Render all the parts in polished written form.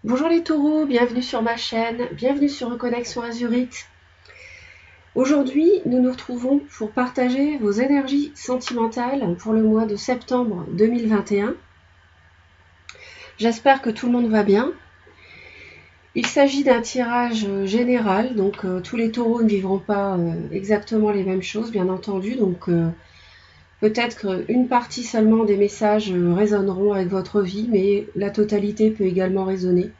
Bonjour les taureaux, bienvenue sur ma chaîne, bienvenue sur Reconnexion Azurite. Aujourd'hui, nous nous retrouvons pour partager vos énergies sentimentales pour le mois de septembre 2021. J'espère que tout le monde va bien. Il s'agit d'un tirage général, donc tous les taureaux ne vivront pas exactement les mêmes choses, bien entendu, donc peut-être qu'une partie seulement des messages résonneront avec votre vie, mais la totalité peut également résonner.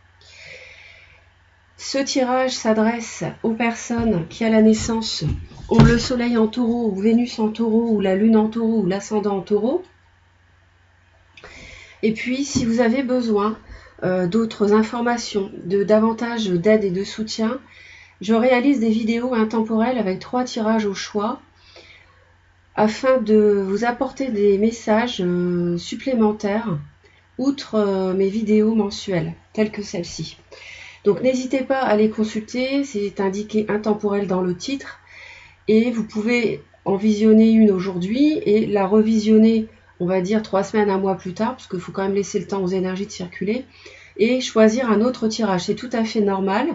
Ce tirage s'adresse aux personnes qui à la naissance ont le soleil en taureau, ou Vénus en taureau, ou la lune en taureau, ou l'ascendant en taureau. Et puis, si vous avez besoin d'autres informations, de davantage d'aide et de soutien, je réalise des vidéos intemporelles avec 3 tirages au choix afin de vous apporter des messages supplémentaires outre mes vidéos mensuelles, telles que celle-ci. Donc n'hésitez pas à les consulter, c'est indiqué intemporel dans le titre, et vous pouvez en visionner une aujourd'hui et la revisionner, on va dire 3 semaines, un mois plus tard, parce qu'il faut quand même laisser le temps aux énergies de circuler, et choisir un autre tirage. C'est tout à fait normal,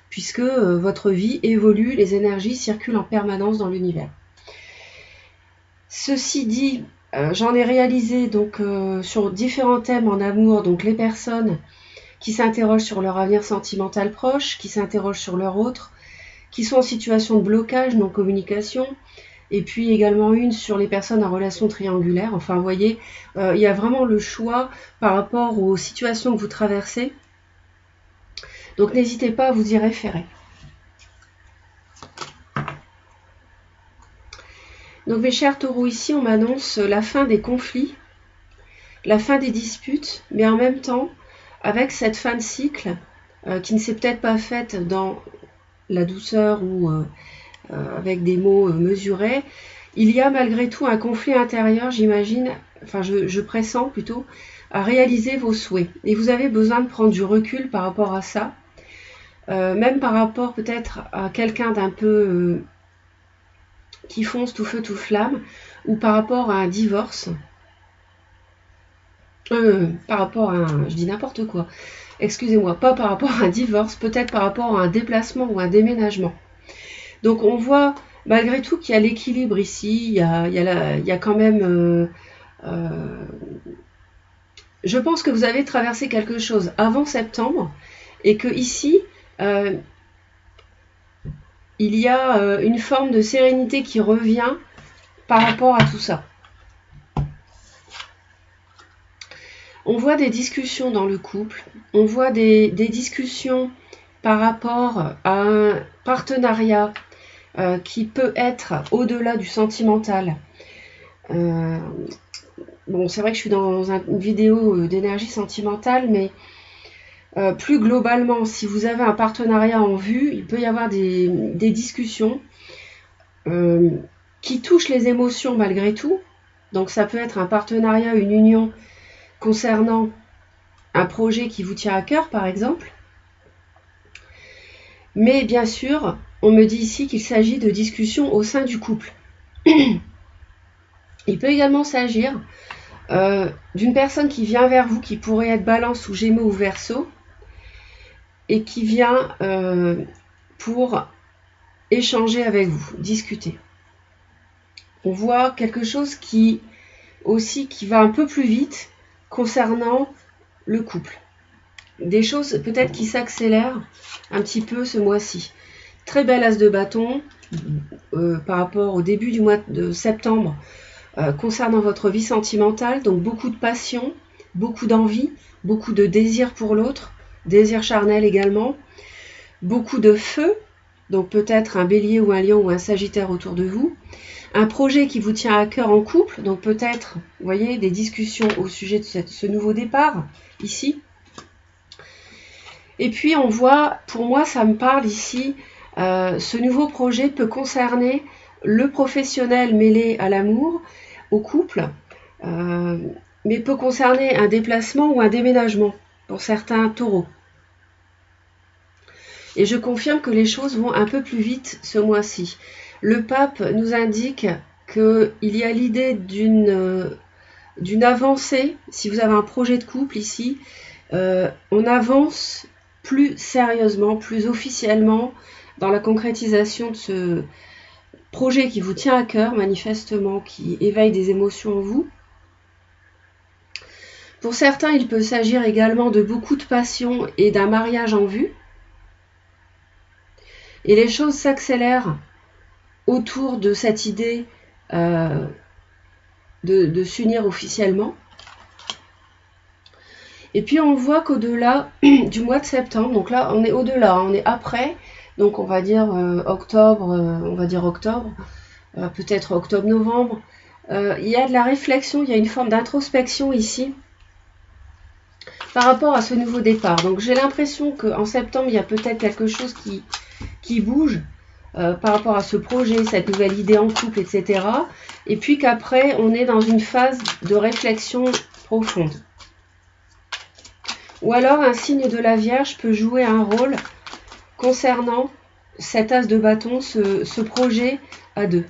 puisque votre vie évolue, les énergies circulent en permanence dans l'univers. Ceci dit, j'en ai réalisé donc sur différents thèmes en amour, donc les personnes qui s'interrogent sur leur avenir sentimental proche, qui s'interrogent sur leur autre, qui sont en situation de blocage, non-communication, et puis également une sur les personnes en relation triangulaire. Enfin, vous voyez, il y a vraiment le choix par rapport aux situations que vous traversez. Donc n'hésitez pas à vous y référer. Donc mes chers taureaux, ici on m'annonce la fin des conflits, la fin des disputes, mais en même temps, avec cette fin de cycle qui ne s'est peut-être pas faite dans la douceur ou avec des mots mesurés, il y a malgré tout un conflit intérieur, j'imagine, enfin je pressens plutôt, à réaliser vos souhaits. Et vous avez besoin de prendre du recul par rapport à ça, même par rapport peut-être à quelqu'un d'un peu qui fonce tout feu tout flamme, ou par rapport à un divorce, par rapport à un, je dis n'importe quoi, excusez-moi, pas par rapport à un divorce, peut-être par rapport à un déplacement ou un déménagement. Donc on voit malgré tout qu'il y a l'équilibre ici, il y a quand même... je pense que vous avez traversé quelque chose avant septembre et que ici, il y a une forme de sérénité qui revient par rapport à tout ça. On voit des discussions dans le couple, on voit des discussions par rapport à un partenariat qui peut être au-delà du sentimental. Bon, c'est vrai que je suis dans une vidéo d'énergie sentimentale, mais plus globalement, si vous avez un partenariat en vue, il peut y avoir des discussions qui touchent les émotions malgré tout. Donc ça peut être un partenariat, une union concernant un projet qui vous tient à cœur, par exemple. Mais bien sûr, on me dit ici qu'il s'agit de discussions au sein du couple. Il peut également s'agir d'une personne qui vient vers vous, qui pourrait être Balance ou Gémeaux ou Verseau, et qui vient pour échanger avec vous, discuter. On voit quelque chose qui va un peu plus vite concernant le couple. Des choses peut-être qui s'accélèrent un petit peu ce mois-ci. Très bel as de bâton par rapport au début du mois de septembre concernant votre vie sentimentale. Donc beaucoup de passion, beaucoup d'envie, beaucoup de désir pour l'autre, désir charnel également, beaucoup de feu, donc peut-être un bélier ou un lion ou un sagittaire autour de vous, un projet qui vous tient à cœur en couple, donc peut-être, vous voyez, des discussions au sujet de ce nouveau départ, ici. Et puis on voit, pour moi ça me parle ici, ce nouveau projet peut concerner le professionnel mêlé à l'amour, au couple, mais peut concerner un déplacement ou un déménagement pour certains taureaux. Et je confirme que les choses vont un peu plus vite ce mois-ci. Le pape nous indique qu'il y a l'idée d'une avancée. Si vous avez un projet de couple ici, on avance plus sérieusement, plus officiellement dans la concrétisation de ce projet qui vous tient à cœur, manifestement, qui éveille des émotions en vous. Pour certains, il peut s'agir également de beaucoup de passion et d'un mariage en vue. Et les choses s'accélèrent autour de cette idée de s'unir officiellement. Et puis on voit qu'au-delà du mois de septembre, donc là on est au-delà, on est après, donc on va dire octobre, peut-être octobre-novembre, il y a de la réflexion, il y a une forme d'introspection ici par rapport à ce nouveau départ. Donc j'ai l'impression qu'en septembre, il y a peut-être quelque chose qui bouge par rapport à ce projet, cette nouvelle idée en couple, etc. Et puis qu'après, on est dans une phase de réflexion profonde. Ou alors, un signe de la Vierge peut jouer un rôle concernant cet as de bâton, ce projet à deux.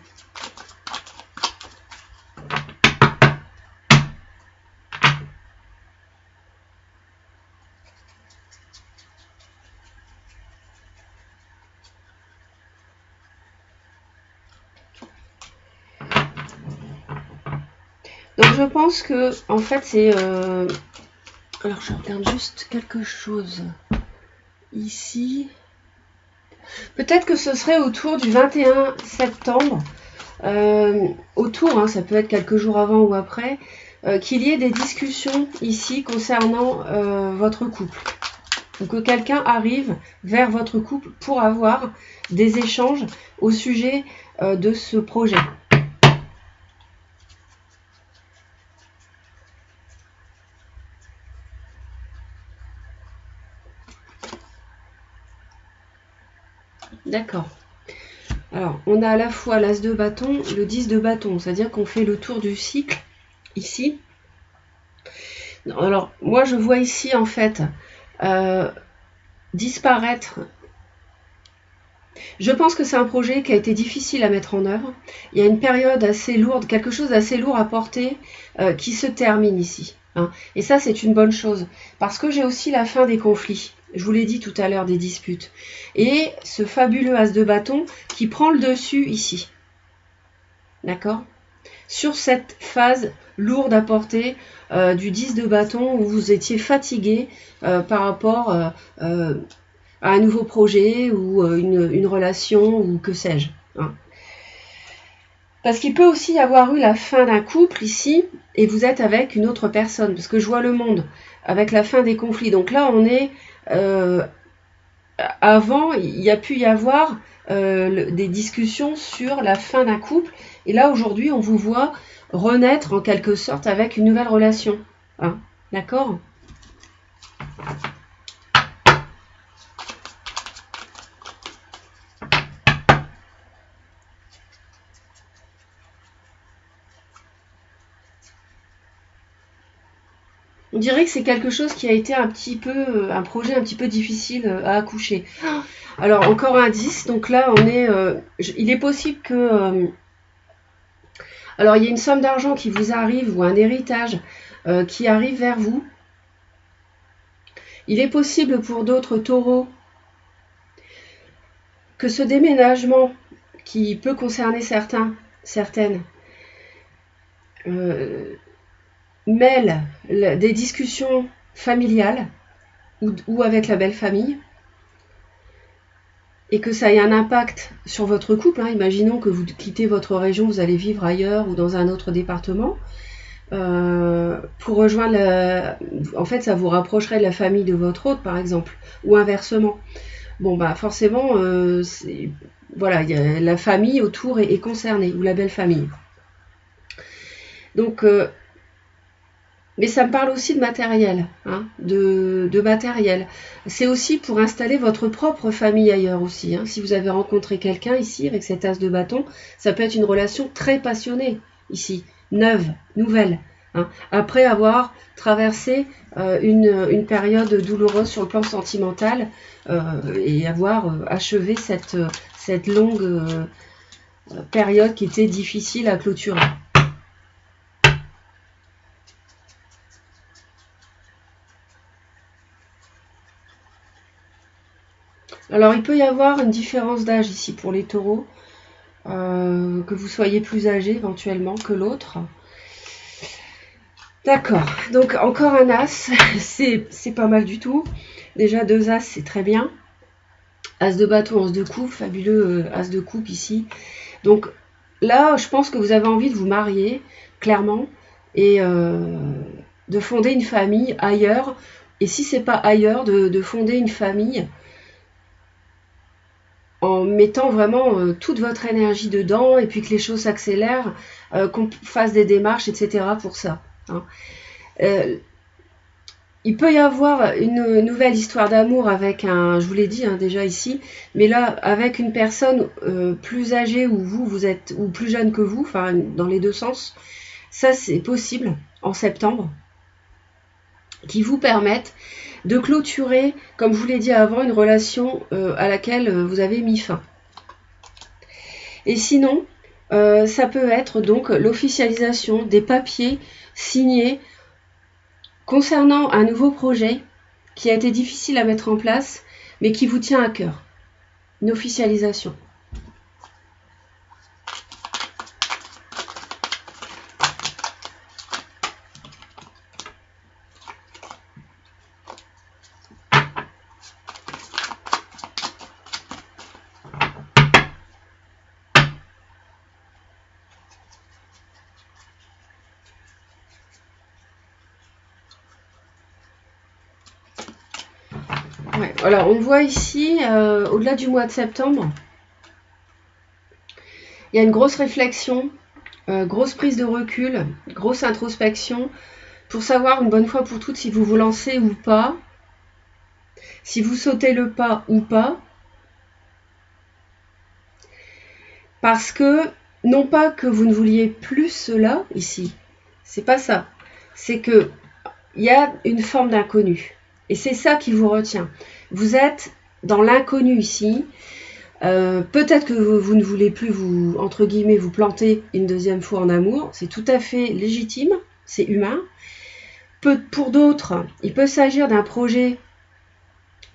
Donc je pense que, en fait, c'est... Alors je regarde juste quelque chose ici. Peut-être que ce serait autour du 21 septembre, autour, ça peut être quelques jours avant ou après, qu'il y ait des discussions ici concernant votre couple. Ou que quelqu'un arrive vers votre couple pour avoir des échanges au sujet de ce projet. D'accord. Alors, on a à la fois l'as de bâton, le 10 de bâton, c'est-à-dire qu'on fait le tour du cycle, ici. Alors, moi, je vois ici, en fait, disparaître. Je pense que c'est un projet qui a été difficile à mettre en œuvre. Il y a une période assez lourde, quelque chose d'assez lourd à porter, qui se termine ici. Et ça, c'est une bonne chose, parce que j'ai aussi la fin des conflits. Je vous l'ai dit tout à l'heure, des disputes. Et ce fabuleux as de bâton qui prend le dessus ici. D'accord ? Sur cette phase lourde à porter du 10 de bâton où vous étiez fatigué par rapport à un nouveau projet ou une relation ou que sais-je. Parce qu'il peut aussi y avoir eu la fin d'un couple ici et vous êtes avec une autre personne. Parce que je vois le monde avec la fin des conflits. Donc là, on est... avant, il y a pu y avoir des discussions sur la fin d'un couple. Et là, aujourd'hui, on vous voit renaître en quelque sorte avec une nouvelle relation. D'accord ? On dirait que c'est quelque chose qui a été un projet un petit peu difficile à accoucher. Alors, encore un 10, donc là, on est... il est possible que... alors, il y a une somme d'argent qui vous arrive ou un héritage qui arrive vers vous. Il est possible pour d'autres taureaux que ce déménagement qui peut concerner certaines, mêle des discussions familiales ou avec la belle famille et que ça ait un impact sur votre couple. Imaginons que vous quittez votre région, vous allez vivre ailleurs ou dans un autre département. Pour rejoindre en fait, ça vous rapprocherait de la famille de votre hôte, par exemple, ou inversement. Bon, forcément, voilà, la famille autour est concernée, ou la belle famille. Donc, mais ça me parle aussi de matériel, de matériel. C'est aussi pour installer votre propre famille ailleurs aussi. Si vous avez rencontré quelqu'un ici, avec cet as de bâton, ça peut être une relation très passionnée, ici, neuve, nouvelle. Après avoir traversé une période douloureuse sur le plan sentimental et avoir achevé cette longue période qui était difficile à clôturer. Alors, il peut y avoir une différence d'âge ici pour les taureaux, que vous soyez plus âgé éventuellement que l'autre. D'accord, donc encore un as, c'est pas mal du tout. Déjà 2 as, c'est très bien. As de bâton, as de coupe, fabuleux as de coupe ici. Donc là, je pense que vous avez envie de vous marier, clairement, et de fonder une famille ailleurs. Et si c'est pas ailleurs, de fonder une famille en mettant vraiment toute votre énergie dedans, et puis que les choses s'accélèrent, qu'on fasse des démarches, etc. pour ça. Hein. Il peut y avoir une nouvelle histoire d'amour avec un, je vous l'ai dit hein, déjà ici, mais là avec une personne plus âgée ou vous êtes ou plus jeune que vous, enfin dans les deux sens, ça c'est possible en septembre, qui vous permettent de clôturer, comme je vous l'ai dit avant, une relation à laquelle vous avez mis fin. Et sinon, ça peut être donc l'officialisation des papiers signés concernant un nouveau projet qui a été difficile à mettre en place, mais qui vous tient à cœur. Une officialisation. Ouais, alors on voit ici, au-delà du mois de septembre, il y a une grosse réflexion, grosse prise de recul, grosse introspection, pour savoir une bonne fois pour toutes si vous vous lancez ou pas, si vous sautez le pas ou pas, parce que, non pas que vous ne vouliez plus cela ici, c'est pas ça, c'est que il y a une forme d'inconnu, et c'est ça qui vous retient. Vous êtes dans l'inconnu ici. Peut-être que vous ne voulez plus vous, entre guillemets, vous planter une deuxième fois en amour. C'est tout à fait légitime, c'est humain. Pour d'autres, il peut s'agir d'un projet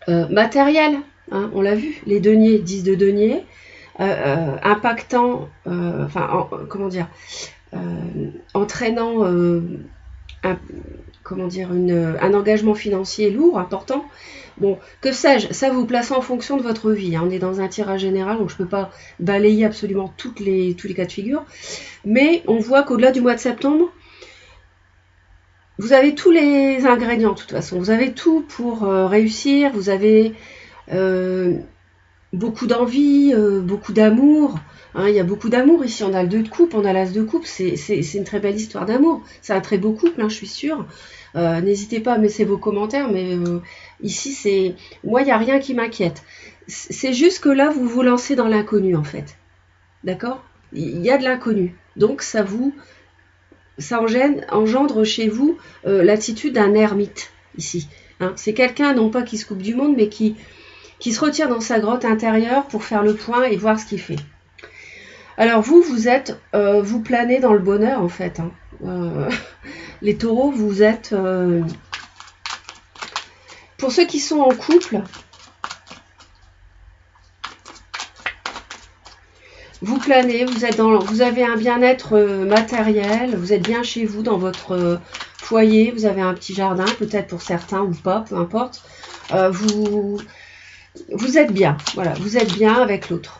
matériel. Hein, on l'a vu, les deniers, 10 de deniers, impactant, comment dire, entraînant un engagement financier lourd, important. Bon, que sais-je, ça vous place en fonction de votre vie. Hein. On est dans un tirage général, donc je ne peux pas balayer absolument tous les cas de figure. Mais on voit qu'au-delà du mois de septembre, vous avez tous les ingrédients de toute façon. Vous avez tout pour réussir. Vous avez beaucoup d'envie, beaucoup d'amour. Hein, il y a beaucoup d'amour ici. On a le 2 de coupe, on a l'as de coupe. C'est une très belle histoire d'amour. C'est un très beau couple, hein, je suis sûre. N'hésitez pas à laisser vos commentaires, mais ici, c'est moi, il n'y a rien qui m'inquiète. C'est juste que là, vous vous lancez dans l'inconnu, en fait. D'accord? Il y a de l'inconnu. Donc, ça engendre chez vous l'attitude d'un ermite, ici. Hein, c'est quelqu'un, non pas qui se coupe du monde, mais qui se retire dans sa grotte intérieure pour faire le point et voir ce qu'il fait. Alors vous planez dans le bonheur en fait. Hein. Les taureaux, vous êtes... pour ceux qui sont en couple, vous planez, vous avez un bien-être matériel, vous êtes bien chez vous dans votre foyer, vous avez un petit jardin, peut-être pour certains ou pas, peu importe. Vous êtes bien, voilà, vous êtes bien avec l'autre.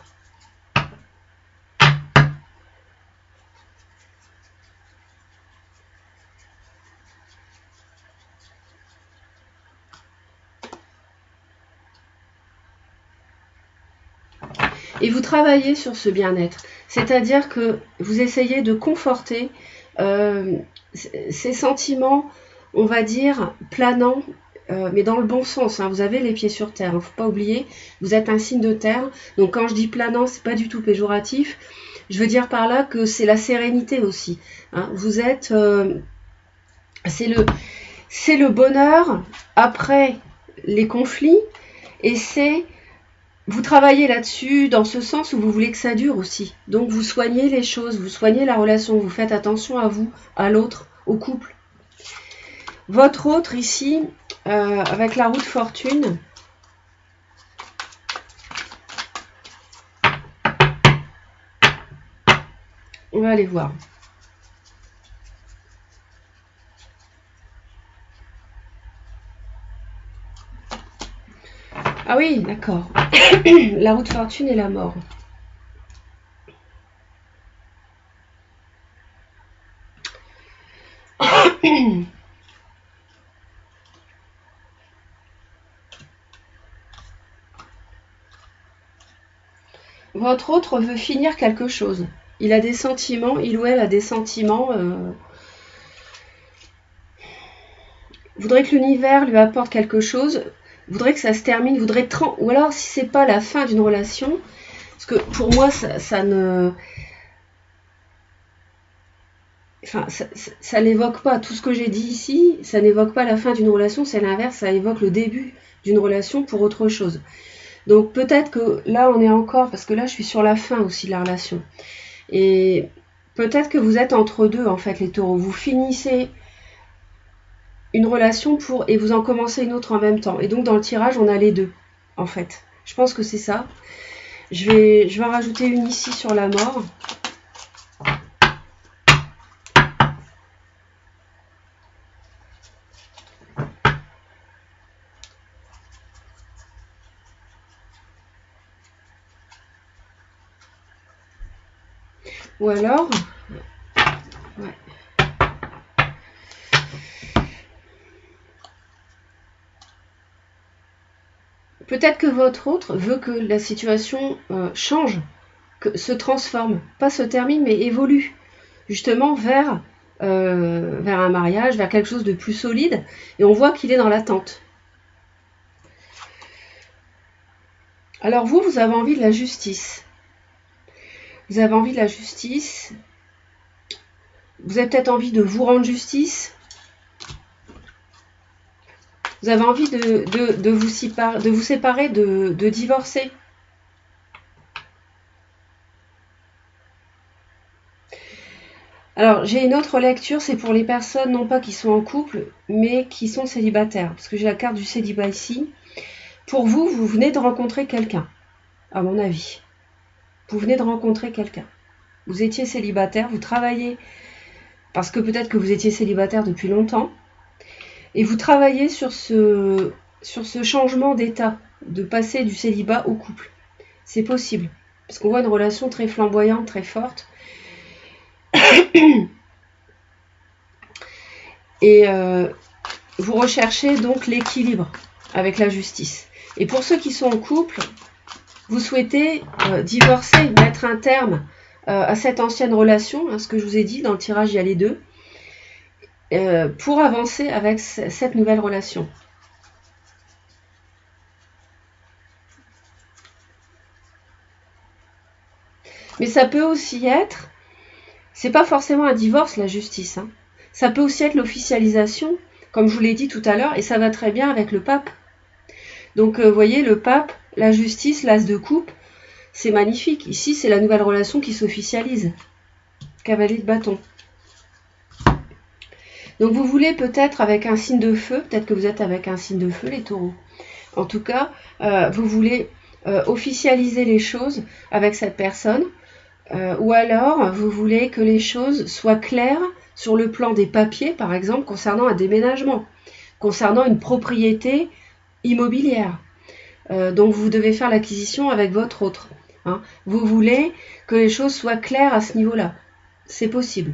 Et vous travaillez sur ce bien-être, c'est-à-dire que vous essayez de conforter ces sentiments, on va dire, planants, mais dans le bon sens. Hein. Vous avez les pieds sur terre, il ne faut pas oublier, vous êtes un signe de terre. Donc quand je dis planant, c'est pas du tout péjoratif. Je veux dire par là que c'est la sérénité aussi. Hein. Vous êtes... c'est le bonheur après les conflits, et c'est... Vous travaillez là-dessus dans ce sens où vous voulez que ça dure aussi. Donc vous soignez les choses, vous soignez la relation, vous faites attention à vous, à l'autre, au couple. Votre autre ici, avec la roue de fortune, On va aller voir. Ah oui, d'accord. La roue de fortune et la mort. Votre autre veut finir quelque chose. Il a des sentiments, il ou elle a des sentiments. Voudrait que l'univers lui apporte quelque chose, voudrait que ça se termine, voudrait ou alors si c'est pas la fin d'une relation, parce que pour moi ça ne, enfin ça n'évoque pas tout ce que j'ai dit ici, ça n'évoque pas la fin d'une relation, c'est l'inverse, ça évoque le début d'une relation pour autre chose. Donc peut-être que là on est encore, parce que là je suis sur la fin aussi de la relation, et peut-être que vous êtes entre deux en fait les taureaux, vous finissez une relation et vous en commencez une autre en même temps. Et donc dans le tirage, on a les deux, en fait. Je pense que c'est ça. Je vais en rajouter une ici sur la mort. Ou alors... Ouais. Peut-être que votre autre veut que la situation change, que se transforme, pas se termine, mais évolue, justement vers un mariage, vers quelque chose de plus solide, et on voit qu'il est dans l'attente. Alors vous avez envie de la justice. Vous avez envie de la justice. Vous avez peut-être envie de vous rendre justice. Vous avez envie de vous séparer, de divorcer. Alors, j'ai une autre lecture, c'est pour les personnes, non pas qui sont en couple, mais qui sont célibataires. Parce que j'ai la carte du célibat ici. Pour vous, vous venez de rencontrer quelqu'un, à mon avis. Vous venez de rencontrer quelqu'un. Vous étiez célibataire, vous travaillez, parce que peut-être que vous étiez célibataire depuis longtemps, et vous travaillez sur ce changement d'état, de passer du célibat au couple. C'est possible, parce qu'on voit une relation très flamboyante, très forte. Et vous recherchez donc l'équilibre avec la justice. Et pour ceux qui sont en couple, vous souhaitez divorcer, mettre un terme à cette ancienne relation, hein, ce que je vous ai dit, dans le tirage il y a les deux, pour avancer avec cette nouvelle relation. Mais ça peut aussi être, c'est pas forcément un divorce la justice, hein. Ça peut aussi être l'officialisation, comme je vous l'ai dit tout à l'heure, et ça va très bien avec le pape. Donc vous voyez, le pape, la justice, l'as de coupe, c'est magnifique. Ici, c'est la nouvelle relation qui s'officialise. Cavalier de bâton. Donc vous voulez peut-être avec un signe de feu, peut-être que vous êtes avec un signe de feu, les taureaux. En tout cas, vous voulez officialiser les choses avec cette personne, ou alors vous voulez que les choses soient claires sur le plan des papiers, par exemple, concernant un déménagement, concernant une propriété immobilière. Donc vous devez faire l'acquisition avec votre autre. Hein. Vous voulez que les choses soient claires à ce niveau-là. C'est possible.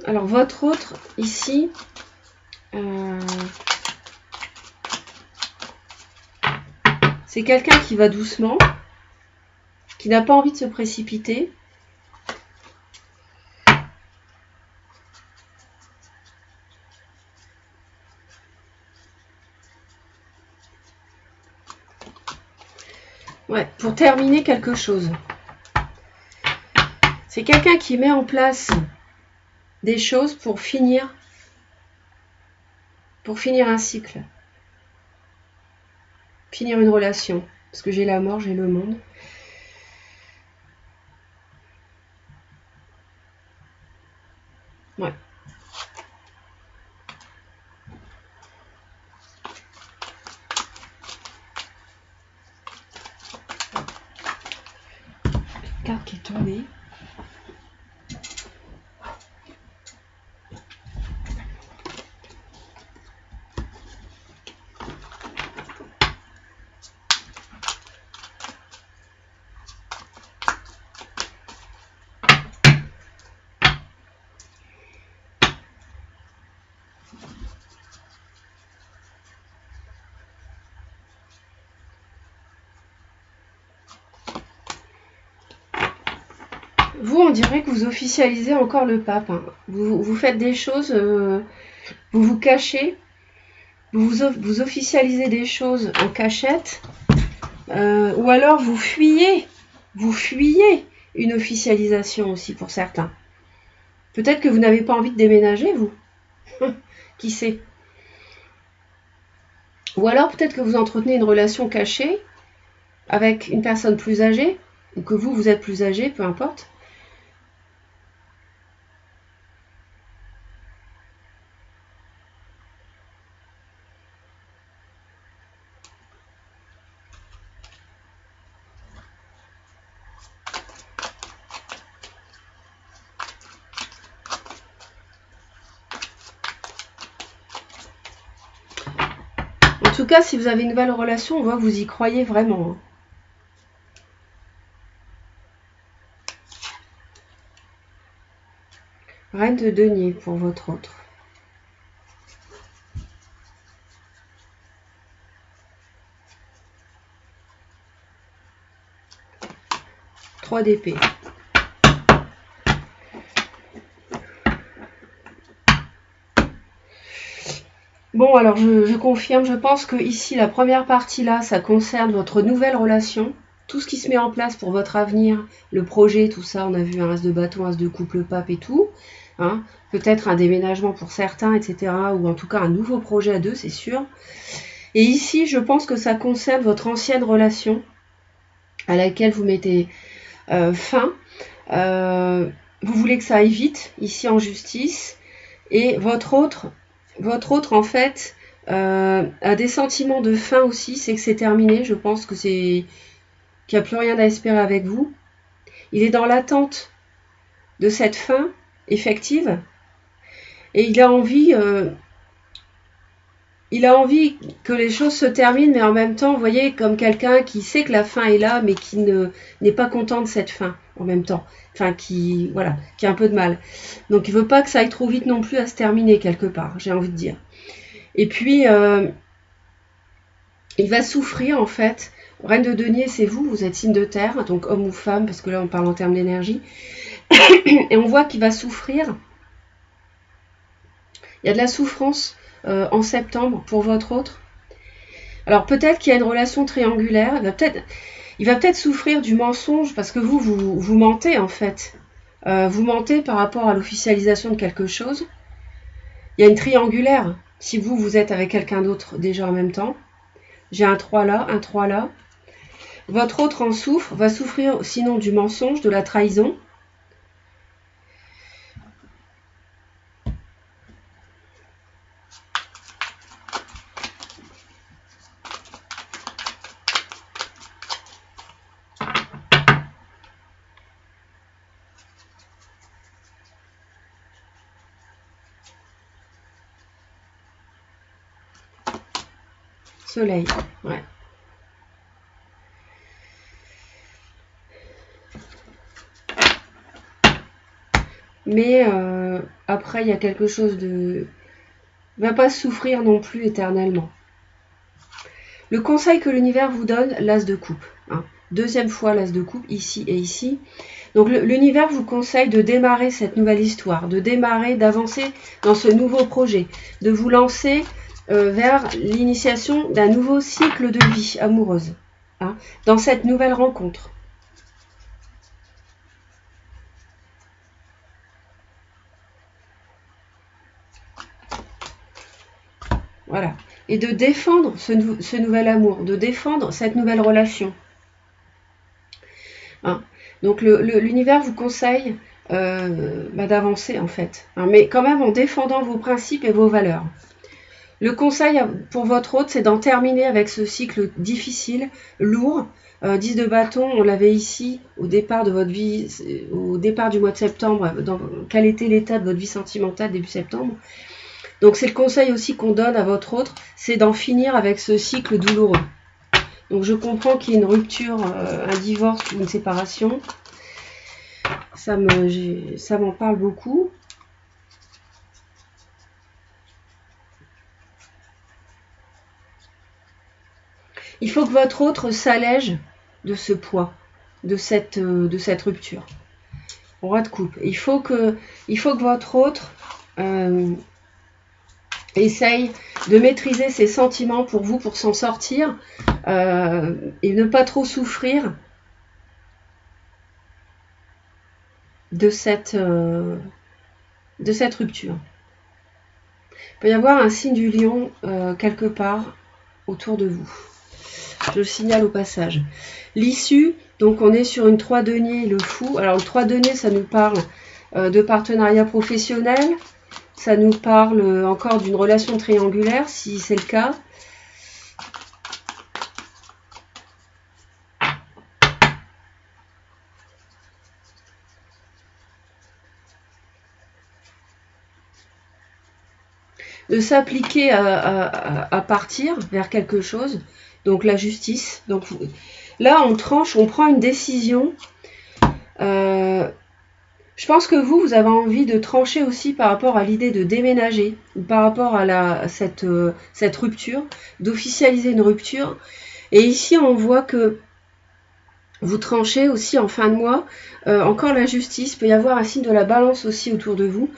Alors votre autre, ici, c'est quelqu'un qui va doucement, qui n'a pas envie de se précipiter. Ouais, pour terminer quelque chose. C'est quelqu'un qui met en place des choses pour finir un cycle. Finir une relation. Parce que j'ai la mort, j'ai le monde. Ouais. carte qui est tombée. Vous, on dirait que vous officialisez encore le pape. Hein. Vous faites des choses, vous vous cachez, vous officialisez des choses en cachette, ou alors vous fuyez une officialisation aussi pour certains. Peut-être que vous n'avez pas envie de déménager, vous. Qui sait? Ou alors peut-être que vous entretenez une relation cachée avec une personne plus âgée, ou que vous êtes plus âgé, peu importe. En tout cas, si vous avez une nouvelle relation, on voit que vous y croyez vraiment. Reine de denier pour votre autre. Trois d'épée. Bon, alors je confirme, je pense que ici, la première partie là, ça concerne votre nouvelle relation. Tout ce qui se met en place pour votre avenir, le projet, tout ça, on a vu un as de bâton, as de coupe, le pape et tout. Hein. Peut-être un déménagement pour certains, etc. Ou en tout cas un nouveau projet à deux, c'est sûr. Et ici, je pense que ça concerne votre ancienne relation à laquelle vous mettez fin. Vous voulez que ça aille vite, ici en justice. Et votre autre en fait, a des sentiments de fin aussi, c'est que c'est terminé. Je pense que qu'il n'y a plus rien à espérer avec vous. Il est dans l'attente de cette fin effective. Et il a envie que les choses se terminent, mais en même temps, vous voyez, comme quelqu'un qui sait que la fin est là, mais qui n'est pas content de cette fin en même temps. Enfin, qui a un peu de mal. Donc, il veut pas que ça aille trop vite non plus à se terminer quelque part, j'ai envie de dire. Et puis, il va souffrir en fait. Reine de denier, c'est vous, vous êtes signe de terre, donc homme ou femme, parce que là, on parle en termes d'énergie. Et on voit qu'il va souffrir. Il y a de la souffrance en septembre pour votre autre. Alors peut-être qu'il y a une relation triangulaire, il va peut-être souffrir du mensonge parce que vous mentez en fait. Vous mentez par rapport à l'officialisation de quelque chose. Il y a une triangulaire si vous êtes avec quelqu'un d'autre déjà en même temps. J'ai un 3 là, un 3 là. Votre autre en souffre, va souffrir sinon du mensonge, de la trahison. Soleil, ouais. Mais après, il y a quelque chose de... Il ne va pas souffrir non plus éternellement. Le conseil que l'univers vous donne, l'as de coupe. Hein. Deuxième fois l'as de coupe, ici et ici. Donc l'univers vous conseille de démarrer cette nouvelle histoire, de démarrer, d'avancer dans ce nouveau projet, de vous lancer vers l'initiation d'un nouveau cycle de vie amoureuse, hein, dans cette nouvelle rencontre. Voilà. Et de défendre ce nouvel amour, de défendre cette nouvelle relation. Hein. Donc l'univers vous conseille d'avancer en fait, hein, mais quand même en défendant vos principes et vos valeurs. Le conseil pour votre hôte, c'est d'en terminer avec ce cycle difficile, lourd. 10 de bâton, on l'avait ici au départ de votre vie, au départ du mois de septembre, quel était l'état de votre vie sentimentale début septembre. Donc c'est le conseil aussi qu'on donne à votre autre, c'est d'en finir avec ce cycle douloureux. Donc je comprends qu'il y ait une rupture, un divorce ou une séparation. Ça m'en parle beaucoup. Il faut que votre autre s'allège de ce poids, de cette rupture. Roi de coupe. Il faut que votre autre essaye de maîtriser ses sentiments pour vous, pour s'en sortir et ne pas trop souffrir de cette rupture. Il peut y avoir un signe du lion quelque part autour de vous. Je le signale au passage. L'issue, donc on est sur une 3 deniers, le fou. Alors le 3 deniers, ça nous parle de partenariat professionnel. Ça nous parle encore d'une relation triangulaire, si c'est le cas. De s'appliquer à partir vers quelque chose. Donc la justice. Donc là, on tranche, on prend une décision. Je pense que vous avez envie de trancher aussi par rapport à l'idée de déménager ou par rapport à cette rupture, d'officialiser une rupture. Et ici, on voit que vous tranchez aussi en fin de mois. Encore la justice, il peut y avoir un signe de la balance aussi autour de vous.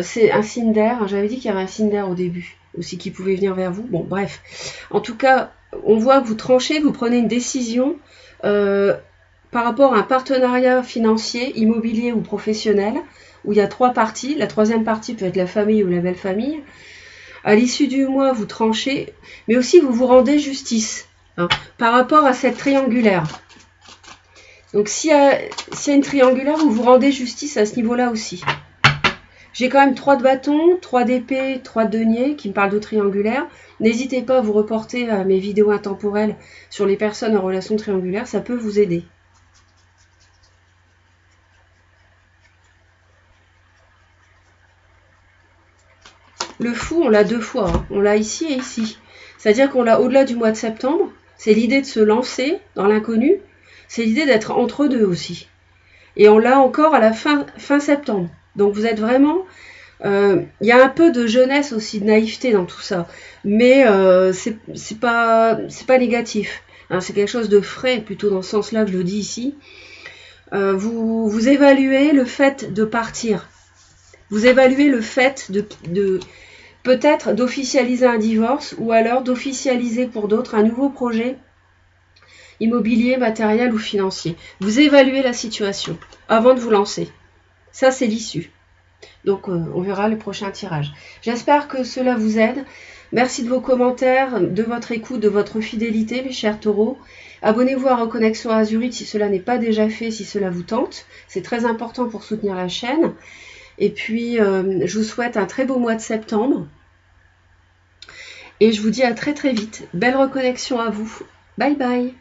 C'est un signe d'air. J'avais dit qu'il y avait un signe d'air au début aussi qui pouvait venir vers vous. Bon, bref. En tout cas, on voit que vous tranchez, vous prenez une décision par rapport à un partenariat financier, immobilier ou professionnel, où il y a 3 parties. La 3e partie peut être la famille ou la belle famille. À l'issue du mois, vous tranchez, mais aussi vous vous rendez justice par rapport à cette triangulaire. Donc s'il y a une triangulaire, vous vous rendez justice à ce niveau-là aussi. J'ai quand même 3 de bâton, 3 d'épée, 3 de denier qui me parlent de triangulaire. N'hésitez pas à vous reporter à mes vidéos intemporelles sur les personnes en relation triangulaire, ça peut vous aider. Le fou, on l'a 2 fois, on l'a ici et ici. C'est-à-dire qu'on l'a au-delà du mois de septembre, c'est l'idée de se lancer dans l'inconnu, c'est l'idée d'être entre deux aussi. Et on l'a encore à la fin septembre. Donc vous êtes vraiment... Il y a un peu de jeunesse aussi, de naïveté dans tout ça. Mais c'est pas négatif. C'est quelque chose de frais, plutôt dans ce sens-là que je le dis ici. Vous évaluez le fait de partir. Vous évaluez le fait de peut-être d'officialiser un divorce ou alors d'officialiser pour d'autres un nouveau projet immobilier, matériel ou financier. Vous évaluez la situation avant de vous lancer. Ça, c'est l'issue. Donc, on verra le prochain tirage. J'espère que cela vous aide. Merci de vos commentaires, de votre écoute, de votre fidélité, mes chers taureaux. Abonnez-vous à Reconnexion Azurite si cela n'est pas déjà fait, si cela vous tente. C'est très important pour soutenir la chaîne. Et puis, je vous souhaite un très beau mois de septembre. Et je vous dis à très très vite. Belle reconnexion à vous. Bye bye.